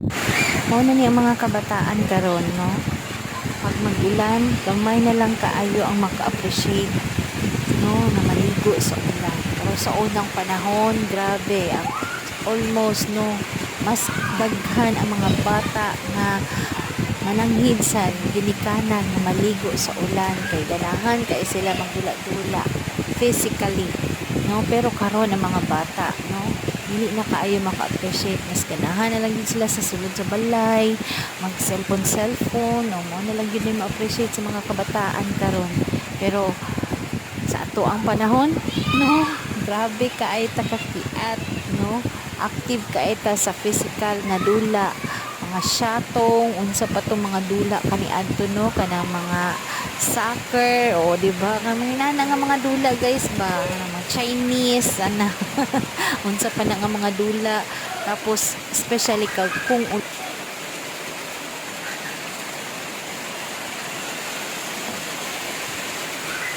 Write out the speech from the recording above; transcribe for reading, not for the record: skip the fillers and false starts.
Mao na ni ang mga kabataan karon, no? Pag mag-ulan, gamay na lang kaayo ang maka-appreciate, no, na maligo sa ulan. Pero sa unang panahon, grabe, almost, no, mas daghan ang mga bata na mananghid sa ginikanan na maligo sa ulan kay ganahan kay sila magdula-dula physically, no. Pero karon ang mga bata, no, dili na kaayo maka-appreciate, mas ganahan na lang yun sila sa sulod sa balay, mag cellphone, no, mo na lang yun yung ma-appreciate sa mga kabataan karon. Pero sa ato ang panahon, no, grabe kaay ta kakiat, no, active kaay ta sa physical na dula, mga syatong unsa pa tong mga dula kaniadto, no, kanang mga soccer, o di ba nga nga mga dula guys ba, mga Chinese ana unsa pa na nga mga dula. Tapos especially kung